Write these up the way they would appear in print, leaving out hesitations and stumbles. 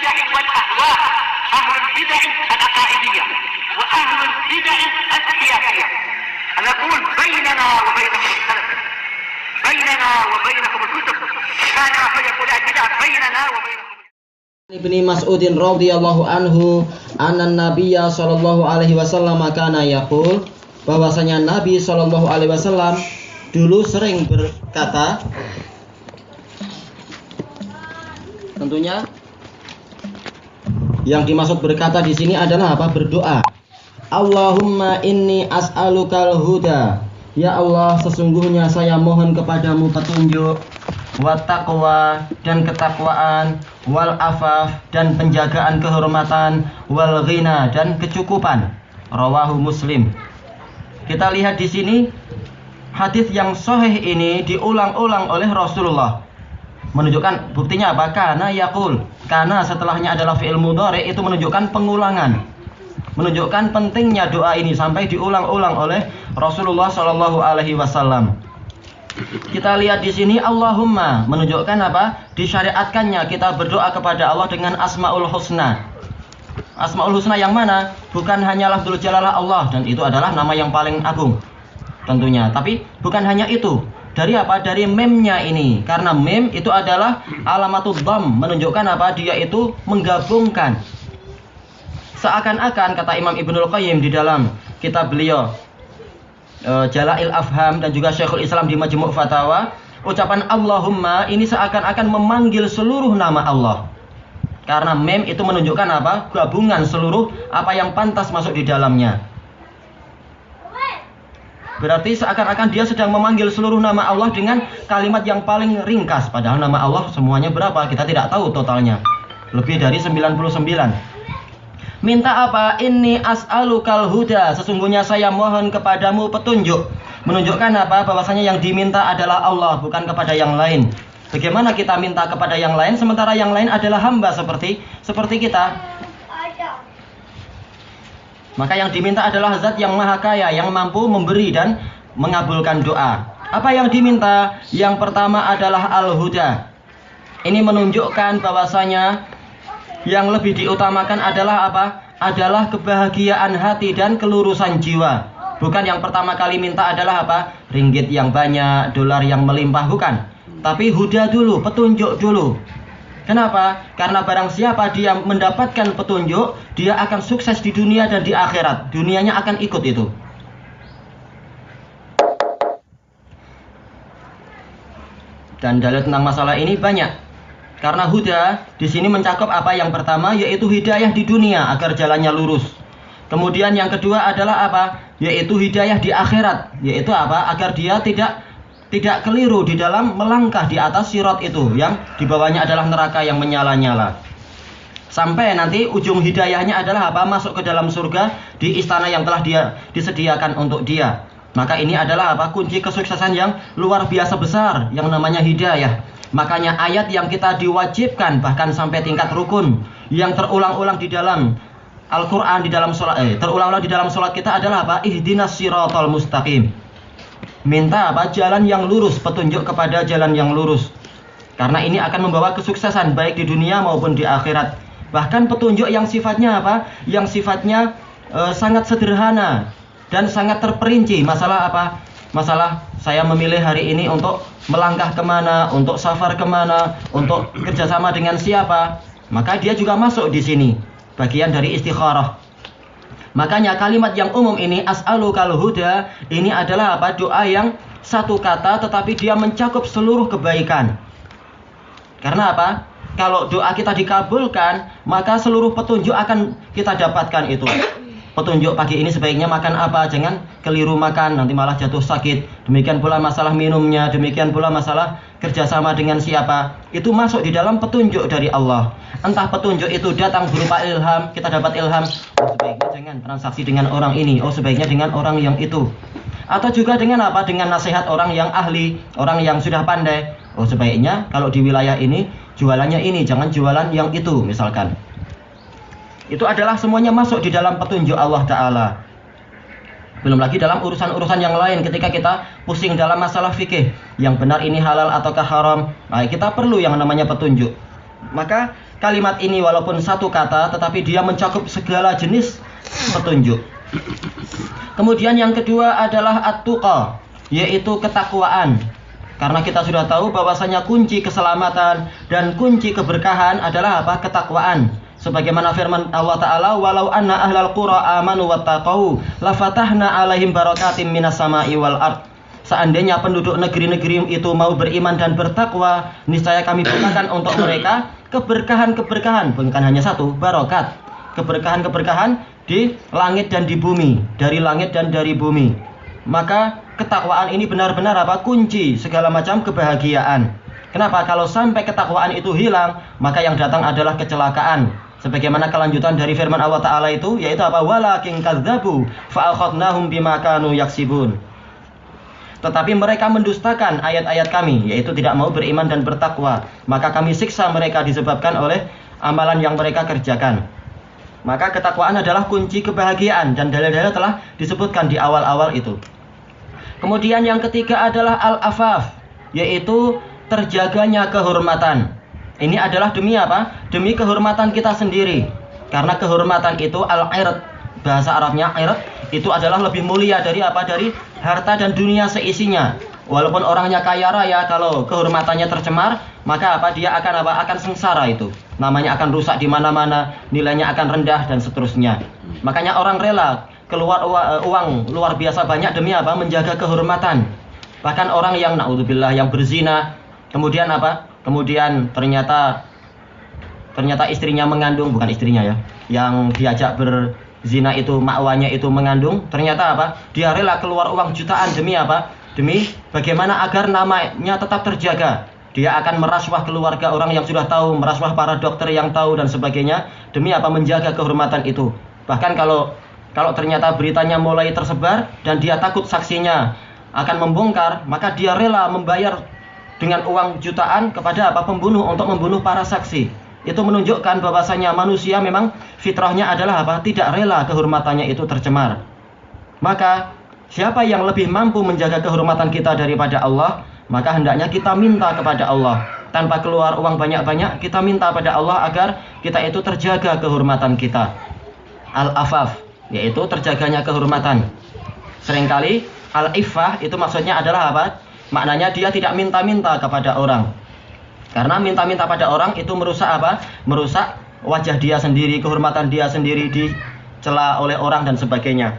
البدع والأهواء، أهل البدع العقائدية وأهل البدع السياسية. نقول بيننا وبينكم السلف، بيننا وبينكم الكتب، كان فيقول البدع بيننا وبينكم. Ibni Mas'udin radhiyallahu anhu anna Nabiyya sallallahu alaihi wasallam kana yaqul, bahwasanya Nabi sallallahu alaihi wasallam dulu sering berkata, tentunya yang dimaksud berkata di sini adalah apa? Berdoa. Allahumma inni as'alukal huda. Ya Allah, sesungguhnya saya mohon kepadamu petunjuk, wa taqwa dan ketakwaan, wal afaf dan penjagaan kehormatan, wal ghina dan kecukupan. Rawahu Muslim. Kita lihat di sini hadis yang sahih ini diulang-ulang oleh Rasulullah. Menunjukkan buktinya apa? Kana yaqul. Kana setelahnya adalah fi'il mudhari, itu menunjukkan pengulangan. Menunjukkan pentingnya doa ini sampai diulang-ulang oleh Rasulullah Shallallahu alaihi wasallam. Kita lihat di sini Allahumma menunjukkan apa? Disyariatkannya kita berdoa kepada Allah dengan Asmaul Husna. Asmaul Husna yang mana? Bukan hanya lafdzul jalalah Allah, dan itu adalah nama yang paling agung tentunya. Tapi bukan hanya itu. Dari apa? Dari memnya ini. Karena mem itu adalah alamatul dham, menunjukkan apa? Dia itu menggabungkan. Seakan-akan kata Imam Ibnul Qayyim di dalam kitab beliau Jala'il Afham dan juga Syekhul Islam di Majmu' Fatawa, ucapan Allahumma ini seakan-akan memanggil seluruh nama Allah. Karena mem itu menunjukkan apa? Gabungan seluruh apa yang pantas masuk di dalamnya. Berarti seakan-akan dia sedang memanggil seluruh nama Allah dengan kalimat yang paling ringkas. Padahal nama Allah semuanya berapa? Kita tidak tahu totalnya. Lebih dari 99. Minta apa? Inni as'alukal huda. Sesungguhnya saya mohon kepadamu petunjuk. Menunjukkan apa? Bahwasanya yang diminta adalah Allah, bukan kepada yang lain. Bagaimana kita minta kepada yang lain sementara yang lain adalah hamba seperti kita? Maka yang diminta adalah zat yang maha kaya, yang mampu memberi dan mengabulkan doa. Apa yang diminta? Yang pertama adalah al-huda. Ini menunjukkan bahwasanya yang lebih diutamakan adalah apa? Adalah kebahagiaan hati dan kelurusan jiwa. Bukan yang pertama kali minta adalah apa? Ringgit yang banyak, dolar yang melimpah, bukan. Tapi huda dulu, petunjuk dulu. Kenapa? Karena barang siapa dia mendapatkan petunjuk, dia akan sukses di dunia dan di akhirat. Dunianya akan ikut itu. Dan dalil tentang masalah ini banyak. Karena huda di sini mencakup apa? Yang pertama yaitu hidayah di dunia agar jalannya lurus. Kemudian yang kedua adalah apa? Yaitu hidayah di akhirat. Yaitu apa? Agar dia tidak keliru di dalam melangkah di atas sirat itu, yang di bawahnya adalah neraka yang menyala-nyala. Sampai nanti ujung hidayahnya adalah apa? Masuk ke dalam surga di istana yang telah dia disediakan untuk dia. Maka ini adalah apa? Kunci kesuksesan yang luar biasa besar yang namanya hidayah. Makanya ayat yang kita diwajibkan bahkan sampai tingkat rukun yang terulang-ulang di dalam Al-Qur'an, di dalam salat, terulang-ulang di dalam salat kita adalah apa? Ihdinas siratal mustaqim. Minta apa? Jalan yang lurus, petunjuk kepada jalan yang lurus. Karena ini akan membawa kesuksesan baik di dunia maupun di akhirat. Bahkan petunjuk yang sifatnya apa? Yang sifatnya sangat sederhana dan sangat terperinci. Masalah apa? Masalah saya memilih hari ini untuk melangkah kemana, untuk safar kemana, untuk kerjasama dengan siapa. Maka dia juga masuk di sini, bagian dari istikharah. Makanya kalimat yang umum ini, as'alukal huda, ini adalah apa? Doa yang satu kata tetapi dia mencakup seluruh kebaikan. Karena apa? Kalau doa kita dikabulkan, maka seluruh petunjuk akan kita dapatkan itu. Petunjuk pagi ini sebaiknya makan apa, jangan keliru makan, nanti malah jatuh sakit. Demikian pula masalah minumnya, demikian pula masalah kerjasama dengan siapa. Itu masuk di dalam petunjuk dari Allah. Entah petunjuk itu datang berupa ilham, kita dapat ilham, oh sebaiknya jangan transaksi dengan orang ini, oh sebaiknya dengan orang yang itu. Atau juga dengan apa? Dengan nasihat orang yang ahli, orang yang sudah pandai. Oh sebaiknya kalau di wilayah ini, jualannya ini, jangan jualan yang itu misalkan. Itu adalah semuanya masuk di dalam petunjuk Allah Ta'ala. Belum lagi dalam urusan-urusan yang lain, ketika kita pusing dalam masalah fikih, yang benar ini halal ataukah haram, nah kita perlu yang namanya petunjuk. Maka kalimat ini walaupun satu kata tetapi dia mencakup segala jenis petunjuk. Kemudian yang kedua adalah at-tuqa, yaitu ketakwaan. Karena kita sudah tahu bahwasanya kunci keselamatan dan kunci keberkahan adalah apa? Ketakwaan. Sebagaimana firman Allah Ta'ala, walau anna ahlal qura amanu wattaqau lafatahna alaihim barakatim minas sama'i wal ard. Seandainya penduduk negeri-negeri itu mau beriman dan bertakwa, niscaya kami bukakan untuk mereka keberkahan-keberkahan, bukan hanya satu, barokat. Keberkahan-keberkahan di langit dan di bumi, dari langit dan dari bumi. Maka ketakwaan ini benar-benar apa? Kunci segala macam kebahagiaan. Kenapa? Kalau sampai ketakwaan itu hilang, maka yang datang adalah kecelakaan. Sebagaimana kelanjutan dari firman Allah Ta'ala itu, yaitu apa? Walakin kadzabu fa'akhadnahum bima kanu yaksibun. Tetapi mereka mendustakan ayat-ayat kami, yaitu tidak mau beriman dan bertakwa. Maka kami siksa mereka disebabkan oleh amalan yang mereka kerjakan. Maka ketakwaan adalah kunci kebahagiaan dan dalil-dalil telah disebutkan di awal-awal itu. Kemudian yang ketiga adalah al-afaf, yaitu terjaganya kehormatan. Ini adalah demi apa? Demi kehormatan kita sendiri. Karena kehormatan itu al-ird, bahasa Arabnya ird, itu adalah lebih mulia dari apa? Dari harta dan dunia seisinya. Walaupun orangnya kaya raya, kalau kehormatannya tercemar, maka apa? Dia akan apa? Akan sengsara itu. Namanya akan rusak di mana-mana, nilainya akan rendah dan seterusnya. Makanya orang rela keluar uang luar biasa banyak demi apa? Menjaga kehormatan. Bahkan orang yang naudzubillah yang berzina, kemudian apa? Kemudian ternyata istrinya mengandung, bukan istrinya ya, yang diajak berzina itu makwanya itu mengandung, ternyata apa? Dia rela keluar uang jutaan demi apa? Demi bagaimana agar namanya tetap terjaga. Dia akan meraswah keluarga orang yang sudah tahu, meraswah para dokter yang tahu dan sebagainya, demi apa? Menjaga kehormatan itu. Bahkan kalau ternyata beritanya mulai tersebar dan dia takut saksinya akan membongkar, maka dia rela membayar dengan uang jutaan kepada apa? Pembunuh untuk membunuh para saksi. Itu menunjukkan bahwasanya manusia memang fitrahnya adalah apa? Tidak rela kehormatannya itu tercemar. Maka siapa yang lebih mampu menjaga kehormatan kita daripada Allah, maka hendaknya kita minta kepada Allah. Tanpa keluar uang banyak-banyak, kita minta pada Allah agar kita itu terjaga kehormatan kita. Al-afaf, yaitu terjaganya kehormatan. Seringkali al-iffah itu maksudnya adalah apa? Maknanya dia tidak minta-minta kepada orang. Karena minta-minta pada orang itu merusak apa? Merusak wajah dia sendiri, kehormatan dia sendiri dicela oleh orang dan sebagainya.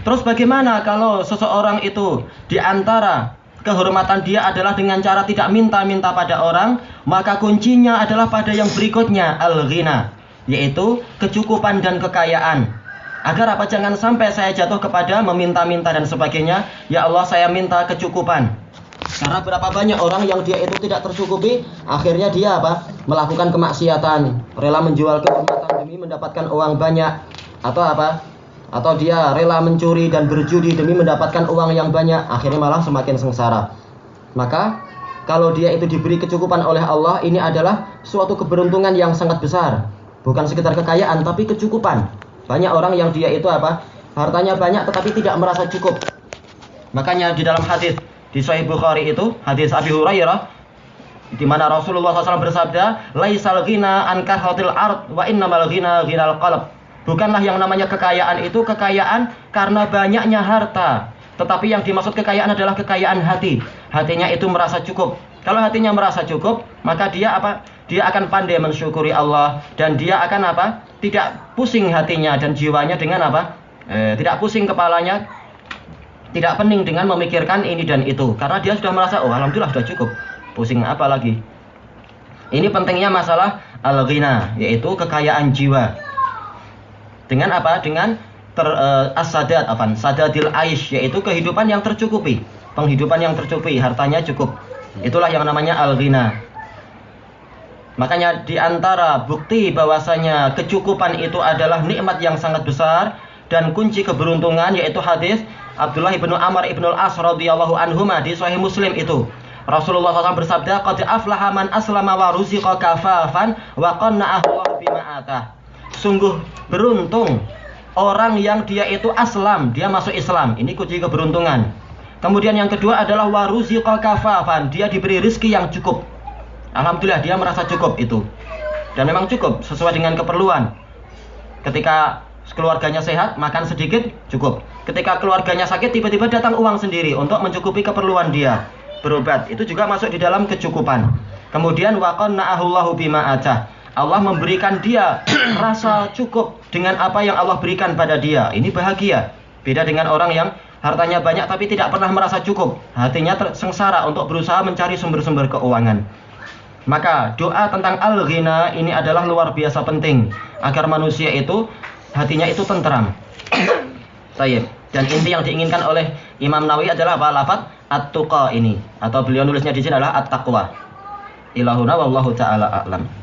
Terus bagaimana kalau seseorang itu di antara kehormatan dia adalah dengan cara tidak minta-minta pada orang, maka kuncinya adalah pada yang berikutnya, al-ghina, yaitu kecukupan dan kekayaan. Agar apa? Jangan sampai saya jatuh kepada meminta-minta dan sebagainya. Ya Allah, saya minta kecukupan. Karena berapa banyak orang yang dia itu tidak tercukupi, akhirnya dia apa? Melakukan kemaksiatan, rela menjual kehormatan demi mendapatkan uang banyak, atau apa? Atau dia rela mencuri dan berjudi demi mendapatkan uang yang banyak, akhirnya malah semakin sengsara. Maka kalau dia itu diberi kecukupan oleh Allah, ini adalah suatu keberuntungan yang sangat besar. Bukan sekedar kekayaan, tapi kecukupan. Banyak orang yang dia itu apa? Hartanya banyak tetapi tidak merasa cukup. Makanya di dalam hadis di Sahih Bukhari itu, hadis Abi Hurairah, di mana Rasulullah SAW bersabda, "Laisal ghina an kahatil ard wa innamal ghina ghinal qalb." Bukanlah yang namanya kekayaan itu kekayaan karena banyaknya harta, tetapi yang dimaksud kekayaan adalah kekayaan hati. Hatinya itu merasa cukup. Kalau hatinya merasa cukup, maka dia apa? Dia akan pandai mensyukuri Allah dan dia akan apa? Tidak pusing hatinya dan jiwanya dengan apa? Tidak pusing kepalanya, tidak pening dengan memikirkan ini dan itu. Karena dia sudah merasa, oh alhamdulillah sudah cukup. Pusing apa lagi? Ini pentingnya masalah al-ghina, yaitu kekayaan jiwa. Dengan apa? Dengan as-sadad, sadadil aish, yaitu kehidupan yang tercukupi, penghidupan yang tercukupi, hartanya cukup. Itulah yang namanya al-ghina. Makanya di antara bukti bahwasanya kecukupan itu adalah nikmat yang sangat besar dan kunci keberuntungan, yaitu hadis Abdullah ibnu Amr ibnu al-As radhiyallahu anhuma di Sahih Muslim itu. Rasulullah SAW bersabda, "Qad aflaha man aslama wa ruziqa kafafan wa qanna'ahu Allah bima atah." Sungguh beruntung orang yang dia itu aslam, dia masuk Islam. Ini kunci keberuntungan. Kemudian yang kedua adalah wa ruziqa kafafan, dia diberi rezeki yang cukup. Alhamdulillah dia merasa cukup itu. Dan memang cukup sesuai dengan keperluan. Ketika keluarganya sehat, makan sedikit, cukup. Ketika keluarganya sakit, tiba-tiba datang uang sendiri untuk mencukupi keperluan dia. Berobat, itu juga masuk di dalam kecukupan. Kemudian waqanna'ahullahu bima atah. Allah memberikan dia rasa cukup dengan apa yang Allah berikan pada dia. Ini bahagia. Beda dengan orang yang hartanya banyak tapi tidak pernah merasa cukup. Hatinya sengsara untuk berusaha mencari sumber-sumber keuangan. Maka doa tentang al-ghina ini adalah luar biasa penting agar manusia itu hatinya itu tenteram. Tayyib. Dan inti yang diinginkan oleh Imam Nawawi adalah apa? Lafaz at-tuqa ini, atau beliau nulisnya di sini adalah at-taqwa. Ilahuna wallahu taala a'lam.